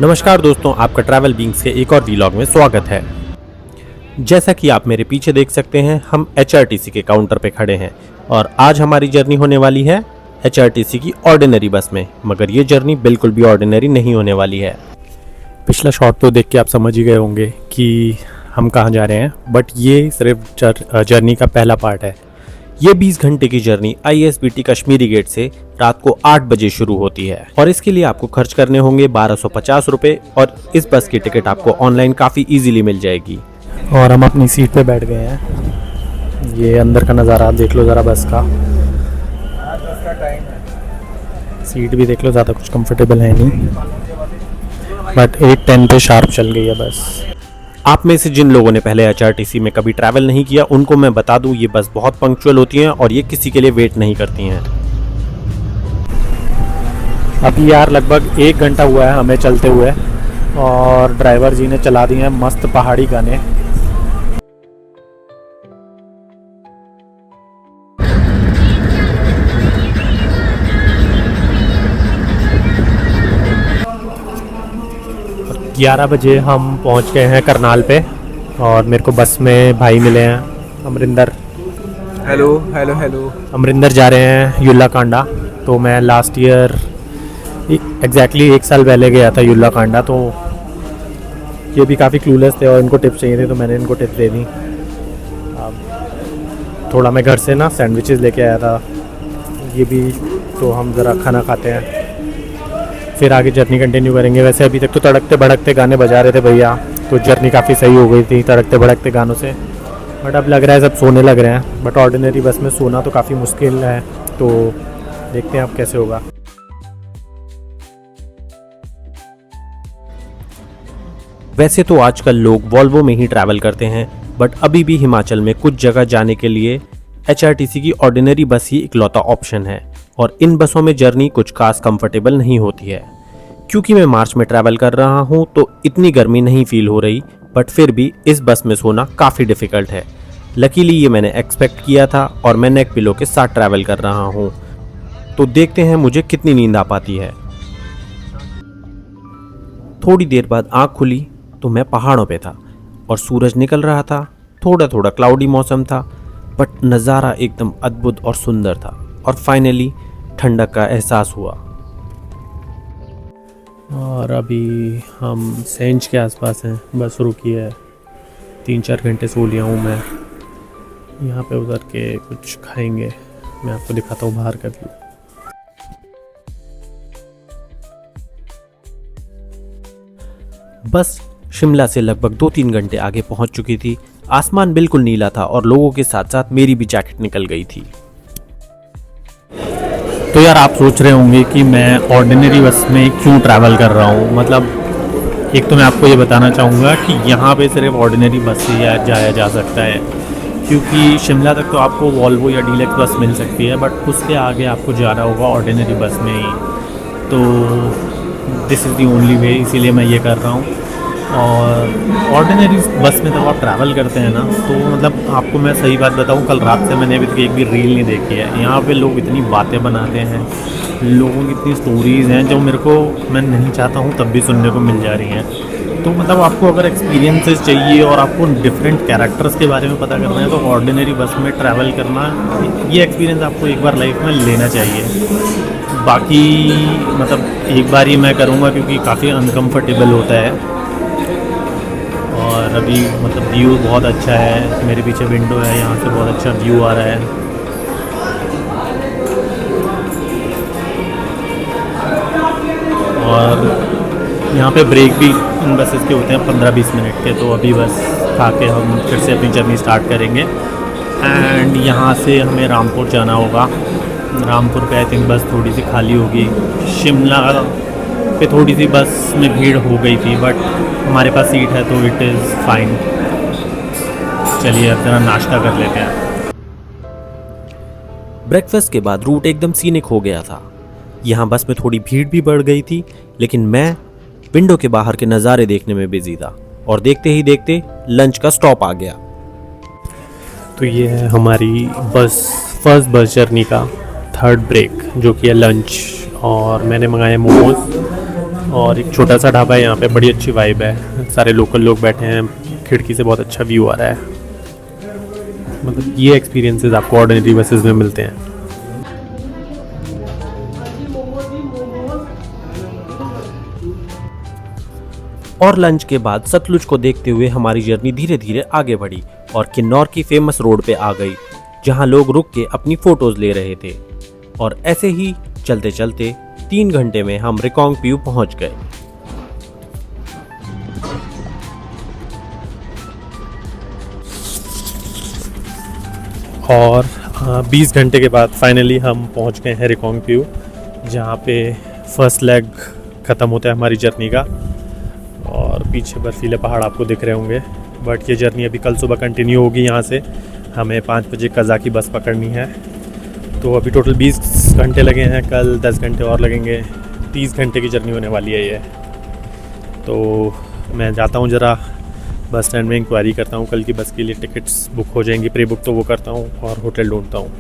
नमस्कार दोस्तों, आपका ट्रैवल बींग्स के एक और वीलॉग में स्वागत है। जैसा कि आप मेरे पीछे देख सकते हैं, हम HRTC के काउंटर पे खड़े हैं और आज हमारी जर्नी होने वाली है HRTC की ऑर्डिनरी बस में। मगर ये जर्नी बिल्कुल भी ऑर्डिनरी नहीं होने वाली है। पिछला शॉट तो देख के आप समझ ही गए होंगे कि हम कहाँ जा रहे हैं, बट ये सिर्फ जर्नी का पहला पार्ट है। ये 20 घंटे की जर्नी ISBT कश्मीरी गेट से रात को 8 बजे शुरू होती है और इसके लिए आपको खर्च करने होंगे 1250 रुपये और इस बस की टिकट आपको ऑनलाइन काफ़ी इजीली मिल जाएगी। और हम अपनी सीट पे बैठ गए हैं। ये अंदर का नज़ारा देख लो ज़रा बस का। सीट भी देख लो, ज़्यादा कुछ कंफर्टेबल है नहीं, बट 8:10 पे शार्प चल गई है बस। आप में से जिन लोगों ने पहले HRTC में कभी ट्रैवल नहीं किया, उनको मैं बता दूं, ये बस बहुत पंक्चुअल होती हैं और ये किसी के लिए वेट नहीं करती हैं। अभी यार लगभग 1 घंटा हुआ है हमें चलते हुए और ड्राइवर जी ने चला दिए हैं मस्त पहाड़ी गाने। और 11 बजे हम पहुंच गए हैं करनाल पे और मेरे को बस में भाई मिले हैं, Amarinder. Hello hello hello. Amarinder जा रहे हैं युल्ला कांडा। तो मैं लास्ट ईयर एग्जैक्टली 1 साल पहले गया था युल्ला कांडा, तो ये भी काफ़ी क्लूलेस थे और इनको टिप्स चाहिए थे, तो मैंने इनको टिप्स दे दी। थोड़ा मैं घर से ना सैंडविचेस लेके आया था, ये भी, तो हम ज़रा खाना खाते हैं, फिर आगे जर्नी कंटिन्यू करेंगे। वैसे अभी तक तो तड़कते भड़कते गाने बजा रहे थे भैया, तो जर्नी काफ़ी सही हो गई थी तड़कते भड़कते गानों से। बट अब लग रहा है सब सोने लग रहे हैं, बट ऑर्डिनरी बस में सोना तो काफ़ी मुश्किल है, तो देखते हैं अब कैसे होगा। वैसे तो आजकल लोग वॉल्वो में ही ट्रैवल करते हैं, बट अभी भी हिमाचल में कुछ जगह जाने के लिए HRTC की ऑर्डिनरी बस ही इकलौता ऑप्शन है और इन बसों में जर्नी कुछ खास कंफर्टेबल नहीं होती है। क्योंकि मैं मार्च में ट्रैवल कर रहा हूँ तो इतनी गर्मी नहीं फील हो रही, बट फिर भी इस बस में सोना काफ़ी डिफ़िकल्ट है। लकीली ये मैंने एक्सपेक्ट किया था और मैं नेक पिलो के साथ ट्रैवल कर रहा हूँ, तो देखते हैं मुझे कितनी नींद आ पाती है। थोड़ी देर बाद आँख खुली तो मैं पहाड़ों पे था और सूरज निकल रहा था। थोड़ा थोड़ा क्लाउडी मौसम था, बट नज़ारा एकदम अद्भुत और सुंदर था और फाइनली ठंडक का एहसास हुआ। और अभी हम सेंच के आसपास हैं, बस रुकी है। 3-4 घंटे सो लिया हूँ मैं। यहाँ पे उतर के कुछ खाएंगे, मैं आपको दिखाता हूँ बाहर का व्यू। बस शिमला से लगभग 2-3 घंटे आगे पहुंच चुकी थी। आसमान बिल्कुल नीला था और लोगों के साथ साथ मेरी भी जैकेट निकल गई थी। तो यार आप सोच रहे होंगे कि मैं ऑर्डिनरी बस में क्यों ट्रैवल कर रहा हूँ। मतलब एक तो मैं आपको ये बताना चाहूँगा कि यहाँ पे सिर्फ ऑर्डिनरी बस से जाया जा सकता है, क्योंकि शिमला तक तो आपको वॉल्वो या डीलक्स बस मिल सकती है, बट उसके आगे आपको जाना होगा ऑर्डिनरी बस में ही। तो this is the only way, इसीलिए मैं ये कर रहा हूँ। और ऑर्डिनरी बस में जब आप ट्रैवल करते हैं ना, तो मतलब आपको मैं सही बात बताऊं, कल रात से मैंने अभी तक एक भी रील नहीं देखी है। यहाँ पे लोग इतनी बातें बनाते हैं, लोगों की इतनी स्टोरीज़ हैं जो मेरे को, मैं नहीं चाहता हूँ तब भी सुनने को मिल जा रही हैं। तो मतलब आपको अगर एक्सपीरियंसेस चाहिए और आपको डिफरेंट कैरेक्टर्स के बारे में पता करना है, तो ऑर्डिनरी बस में ट्रैवल करना, ये एक्सपीरियंस आपको एक बार लाइफ में लेना चाहिए। बाकी मतलब एक बार ही मैं करूँगा क्योंकि काफ़ी अनकम्फर्टेबल होता है। और अभी मतलब व्यू बहुत अच्छा है, मेरे पीछे विंडो है, यहाँ से बहुत अच्छा व्यू आ रहा है। और यहाँ पे ब्रेक भी इन बसेस के होते हैं 15-20 मिनट के, तो अभी बस खा के हम फिर से अपनी जर्नी स्टार्ट करेंगे। एंड यहाँ से हमें रामपुर जाना होगा। रामपुर पे आई थिंक बस थोड़ी सी खाली होगी। शिमला पे थोड़ी सी बस में भीड़ हो गई थी, बट हमारे पास सीट है तो इट इज़ फाइन। चलिए अब जरा नाश्ता कर लेते हैं। ब्रेकफास्ट के बाद रूट एकदम सीनिक हो गया था। यहाँ बस में थोड़ी भीड़ भी बढ़ गई थी, लेकिन मैं विंडो के बाहर के नज़ारे देखने में बिजी था और देखते ही देखते लंच का स्टॉप आ गया। तो ये है हमारी बस फर्स्ट बस जर्नी का 3rd ब्रेक, जो कि है लंच। और मैंने मंगाए मोमोज, और एक छोटा सा ढाबा है यहाँ पे, बड़ी अच्छी वाइब है, सारे लोकल लोग बैठे हैं, खिड़की से बहुत अच्छा व्यू आ रहा है। मतलब ये एक्सपीरियंसेस आपको ऑर्डिनरी बसेस में मिलते हैं। और लंच के बाद सतलुज को देखते हुए हमारी जर्नी धीरे धीरे आगे बढ़ी और किन्नौर की फेमस रोड पे आ गई, जहां लोग रुक के अपनी फोटोज ले रहे थे। और ऐसे ही चलते चलते 3 घंटे में हम रिकांगपिओ पहुंच गए। और 20 घंटे के बाद फाइनली हम पहुंच गए हैं रिकांगपिओ, जहाँ पे फर्स्ट लेग ख़त्म होता है हमारी जर्नी का। और पीछे बर्फीले पहाड़ आपको दिख रहे होंगे। बट ये जर्नी अभी कल सुबह कंटिन्यू होगी। यहाँ से हमें 5 बजे कज़ा की बस पकड़नी है। तो अभी टोटल 20 घंटे लगे हैं, कल 10 घंटे और लगेंगे, 30 घंटे की जर्नी होने वाली है ये। तो मैं जाता हूँ ज़रा बस स्टैंड में इंक्वायरी करता हूँ, कल की बस के लिए टिकट्स बुक हो जाएंगी, प्री बुक तो वो करता हूँ और होटल ढूंढता हूँ।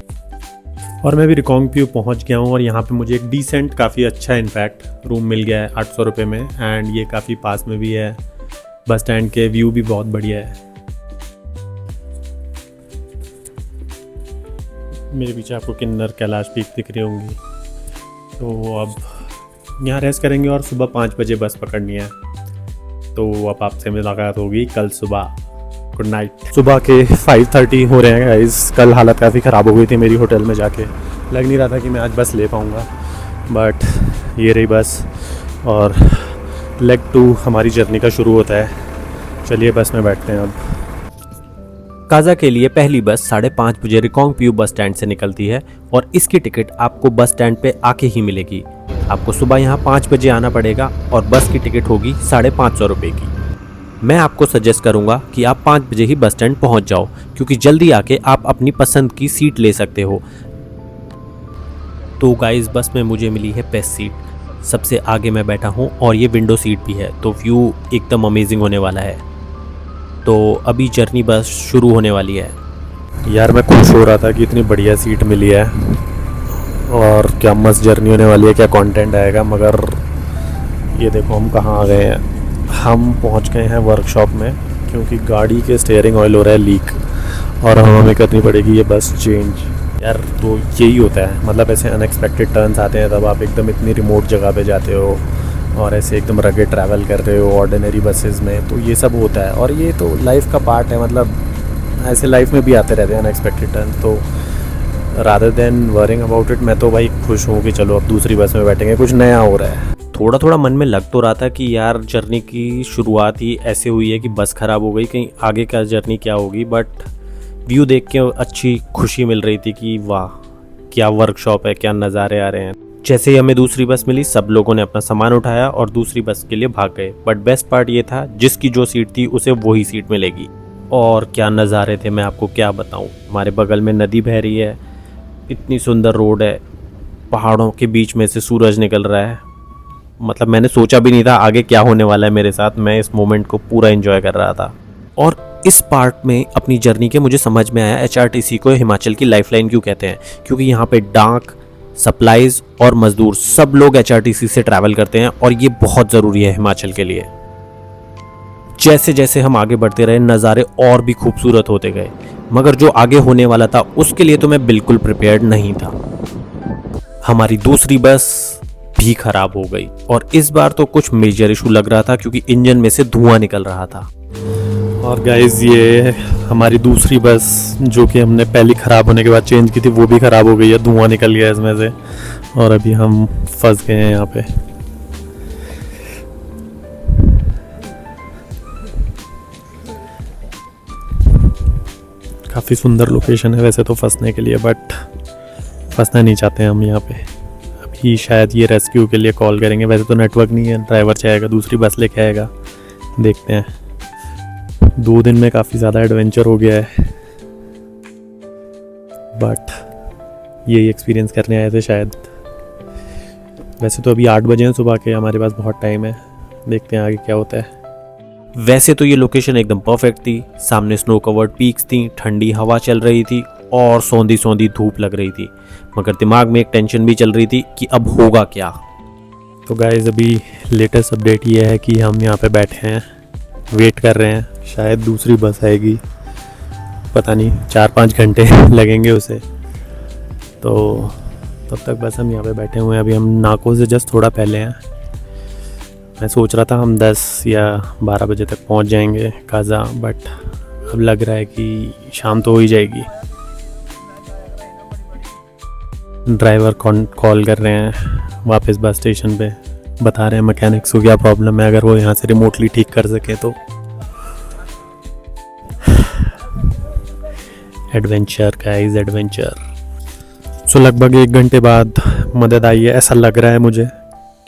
और मैं भी रिकांगपिओ पहुँच गया हूँ और यहाँ पे मुझे एक डिसेंट, काफ़ी अच्छा इनफैक्ट रूम मिल गया है 800 रुपये में। एंड ये काफ़ी पास में भी है, बस स्टैंड के व्यू भी बहुत बढ़िया है। मेरे पीछे आपको किन्नर कैलाश पीक दिख रही होंगी। तो अब यहाँ रेस्ट करेंगे और सुबह 5 बजे बस पकड़नी है। तो अब आपसे मुलाकात होगी कल सुबह। Good night. सुबह के 5:30 हो रहे हैं गाइस। कल हालत काफ़ी ख़राब हो गई थी मेरी होटल में जाके, लग नहीं रहा था कि मैं आज बस ले पाऊँगा, बट ये रही बस। और लेग 2 हमारी जर्नी का शुरू होता है। चलिए बस में बैठते हैं अब। काजा के लिए पहली बस 5:30 बजे रिकांगपिओ बस स्टैंड से निकलती है और इसकी टिकट आपको बस स्टैंड पे आके ही मिलेगी। आपको सुबह यहाँ 5 बजे आना पड़ेगा और बस की टिकट होगी 550 रुपये की। मैं आपको सजेस्ट करूँगा कि आप 5 बजे ही बस स्टैंड पहुँच जाओ, क्योंकि जल्दी आके आप अपनी पसंद की सीट ले सकते हो। तो गाइस बस में मुझे मिली है बेस्ट सीट, सबसे आगे मैं बैठा हूँ और ये विंडो सीट भी है, तो व्यू एकदम अमेजिंग होने वाला है। तो अभी जर्नी बस शुरू होने वाली है। यार मैं खुश हो रहा था कि इतनी बढ़िया सीट मिली है और क्या मस्त जर्नी होने वाली है, क्या कंटेंट आएगा। मगर ये देखो हम कहाँ आ गए हैं। हम पहुँच गए हैं वर्कशॉप में, क्योंकि गाड़ी के स्टीयरिंग ऑयल हो रहा है लीक और हमें करनी पड़ेगी ये बस चेंज। यार तो यही होता है, मतलब ऐसे अनएक्सपेक्टेड टर्न्स आते हैं तब आप एकदम इतनी रिमोट जगह पे जाते हो और ऐसे एकदम रगेड ट्रैवल कर रहे हो ऑर्डिनरी बसेस में, तो ये सब होता है। और ये तो लाइफ का पार्ट है, मतलब ऐसे लाइफ में भी आते रहते हैं अनएक्सपेक्टेड टर्न। तो rather than worrying about it, मैं तो भाई खुश हूँ कि चलो अब दूसरी बस में बैठेंगे, कुछ नया हो रहा है। थोड़ा थोड़ा मन में लग तो रहा था कि यार जर्नी की शुरुआत ही ऐसे हुई है कि बस ख़राब हो गई, कहीं आगे का जर्नी क्या होगी। बट व्यू देख के अच्छी खुशी मिल रही थी कि वाह क्या वर्कशॉप है, क्या नज़ारे आ रहे हैं। जैसे ही हमें दूसरी बस मिली, सब लोगों ने अपना सामान उठाया और दूसरी बस के लिए भाग गए। बट बेस्ट पार्ट ये था, जिसकी जो सीट थी उसे वही सीट मिलेगी। और क्या नज़ारे थे, मैं आपको क्या बताऊँ। हमारे बगल में नदी बह रही है, इतनी सुंदर रोड है, पहाड़ों के बीच में से सूरज निकल रहा है। मतलब मैंने सोचा भी नहीं था आगे क्या होने वाला है मेरे साथ। मैं इस मोमेंट को पूरा एंजॉय कर रहा था। और इस पार्ट में अपनी जर्नी के मुझे समझ में आया HRTC को हिमाचल की लाइफलाइन क्यों कहते हैं, क्योंकि यहाँ पे डाक, सप्लाईज और मजदूर सब लोग HRTC से ट्रैवल करते हैं और ये बहुत ज़रूरी है हिमाचल के लिए। जैसे जैसे हम आगे बढ़ते रहे, नज़ारे और भी खूबसूरत होते गए, मगर जो आगे होने वाला था उसके लिए तो मैं बिल्कुल प्रिपेयर्ड नहीं था। हमारी दूसरी बस भी खराब हो गई और इस बार तो कुछ मेजर इशू लग रहा था, क्योंकि इंजन में से धुआं निकल रहा था। और गाइज ये हमारी दूसरी बस जो कि हमने पहली ख़राब होने के बाद चेंज की थी, वो भी ख़राब हो गई है, धुआं निकल गया इसमें से और अभी हम फंस गए हैं यहाँ पे। काफ़ी सुंदर लोकेशन है वैसे तो फंसने के लिए, बट फंसना नहीं चाहते हम यहाँ पे। अभी शायद ये रेस्क्यू के लिए कॉल करेंगे, वैसे तो नेटवर्क नहीं है, ड्राइवर चाहेगा दूसरी बस लेके आएगा, देखते हैं। 2 दिन में काफ़ी ज़्यादा एडवेंचर हो गया है, बट यही एक्सपीरियंस करने आए थे शायद। वैसे तो अभी 8 बजे हैं सुबह के, हमारे पास बहुत टाइम है, देखते हैं आगे क्या होता है। वैसे तो ये लोकेशन एकदम परफेक्ट थी, सामने स्नो कवर्ड पीक्स थी, ठंडी हवा चल रही थी और सौंधी सौंधी धूप लग रही थी, मगर दिमाग में एक टेंशन भी चल रही थी कि अब होगा क्या। तो गाइस अभी लेटेस्ट अपडेट ये है कि हम यहाँ पे बैठे हैं, वेट कर रहे हैं, शायद दूसरी बस आएगी, पता नहीं 4-5 घंटे लगेंगे उसे। तो तब तक बस हम यहाँ पे बैठे हुए हैं। अभी हम नाको से जस्ट थोड़ा पहले हैं। मैं सोच रहा था हम 10 या 12 बजे तक पहुँच जाएंगे काजा, बट अब लग रहा है कि शाम तो हो ही जाएगी। ड्राइवर कॉल कर रहे हैं वापस बस स्टेशन पे, बता रहे हैं मैकेनिक्स को क्या प्रॉब्लम है, अगर वो यहाँ से रिमोटली ठीक कर सके तो। Adventure guys, adventure. सो लगभग 1 घंटे बाद मदद आई है, ऐसा लग रहा है मुझे,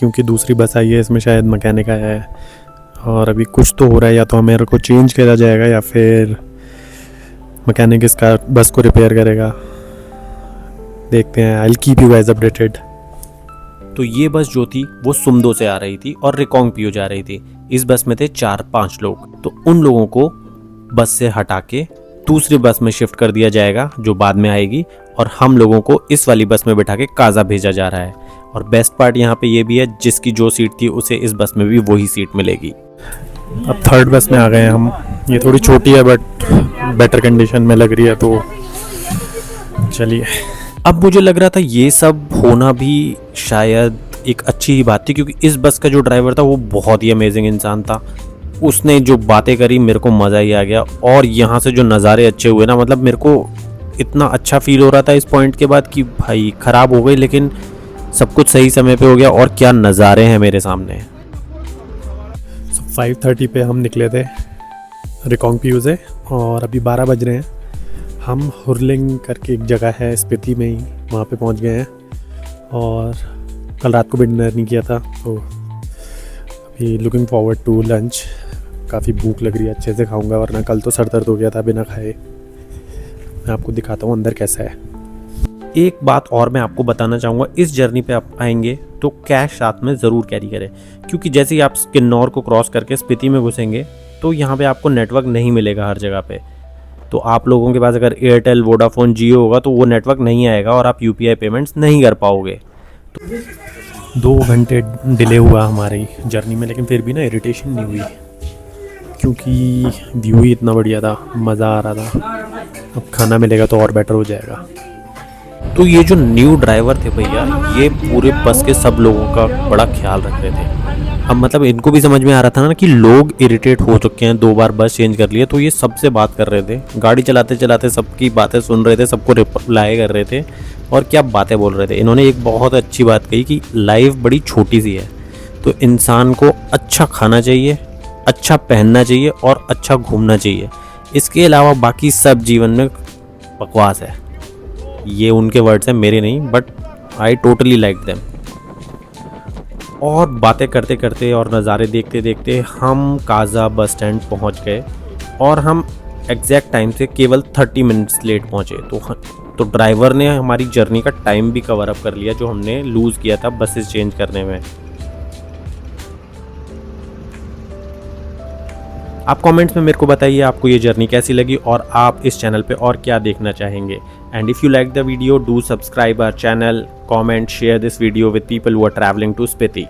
क्योंकि दूसरी बस आई है, इसमें शायद मैकेनिक आया है और अभी कुछ तो हो रहा है। या तो हमें को चेंज किया जाएगा या फिर मैकेनिक इसका बस को रिपेयर करेगा। देखते हैं। I will keep you guys updated. तो ये बस जो थी वो सुमदो से आ रही थी और रिकोंग पियो जा रही थी। इस बस में थे 4-5 लोग। तो उन लोगों को बस से हटा के दूसरी बस में शिफ्ट कर दिया जाएगा जो बाद में आएगी, और हम लोगों को इस वाली बस में बैठा के काजा भेजा जा रहा है। और बेस्ट पार्ट यहाँ पे ये भी है, जिसकी जो सीट थी उसे इस बस में भी वही सीट मिलेगी। अब 3rd बस में आ गए हैं हम। ये थोड़ी छोटी है बट बेटर कंडीशन में लग रही है, तो चलिए। अब मुझे लग रहा था ये सब होना भी शायद एक अच्छी ही बात थी, क्योंकि इस बस का जो ड्राइवर था वो बहुत ही अमेजिंग इंसान था। उसने जो बातें करी मेरे को मज़ा ही आ गया। और यहाँ से जो नज़ारे अच्छे हुए ना, मतलब मेरे को इतना अच्छा फील हो रहा था इस पॉइंट के बाद कि भाई ख़राब हो गई लेकिन सब कुछ सही समय पे हो गया। और क्या नज़ारे हैं मेरे सामने। 5:30 पे हम निकले थे रिकोंग पियो से और अभी 12 बज रहे हैं। हम हुरलिंग करके एक जगह है स्पीति में ही, वहाँ पे पहुँच गए हैं। और कल रात को भी डिनर नहीं किया था, तो अभी लुकिंग फॉरवर्ड टू लंच। काफ़ी भूख लग रही है, अच्छे से खाऊंगा, वरना कल तो सर दर्द हो गया था बिना खाए। मैं आपको दिखाता हूँ अंदर कैसा है। एक बात और मैं आपको बताना चाहूँगा, इस जर्नी पे आप आएंगे तो कैश साथ में ज़रूर कैरी करें, क्योंकि जैसे ही आप किन्नौर को क्रॉस करके स्पीति में घुसेंगे तो यहाँ पे आपको नेटवर्क नहीं मिलेगा हर जगह पे। तो आप लोगों के पास अगर एयरटेल, वोडाफोन, जियो होगा तो वो नेटवर्क नहीं आएगा और आप यूपीआई पेमेंट्स नहीं कर पाओगे। 2 घंटे डिले हुआ हमारी जर्नी में, लेकिन फिर भी ना इरिटेशन नहीं हुई, क्योंकि व्यू ही इतना बढ़िया था, मज़ा आ रहा था। अब खाना मिलेगा तो और बेटर हो जाएगा। तो ये जो न्यू ड्राइवर थे भैया, ये पूरे बस के सब लोगों का बड़ा ख्याल रख रहे थे। अब मतलब इनको भी समझ में आ रहा था ना कि लोग इरिटेट हो चुके हैं, 2 बार बस चेंज कर लिए, तो ये सबसे बात कर रहे थे। गाड़ी चलाते चलाते सबकी बातें सुन रहे थे, सबको रिप्लाई कर रहे थे और क्या बातें बोल रहे थे। इन्होंने एक बहुत अच्छी बात कही कि लाइफ बड़ी छोटी सी है, तो इंसान को अच्छा खाना चाहिए, अच्छा पहनना चाहिए और अच्छा घूमना चाहिए। इसके अलावा बाकी सब जीवन में बकवास है। ये उनके वर्ड्स हैं, मेरे नहीं, but I totally like them. और बातें करते करते और नज़ारे देखते देखते हम काजा बस स्टैंड पहुंच गए और हम एग्जैक्ट टाइम से केवल 30 मिनट्स लेट पहुंचे। तो ड्राइवर ने हमारी जर्नी का टाइम भी कवर अप कर लिया जो हमने लूज़ किया था बसेस चेंज करने में। आप कमेंट्स में मेरे को बताइए आपको ये जर्नी कैसी लगी और आप इस चैनल पे और क्या देखना चाहेंगे। And if you like the video, do subscribe our channel, comment, share this video with people who are traveling to Spiti.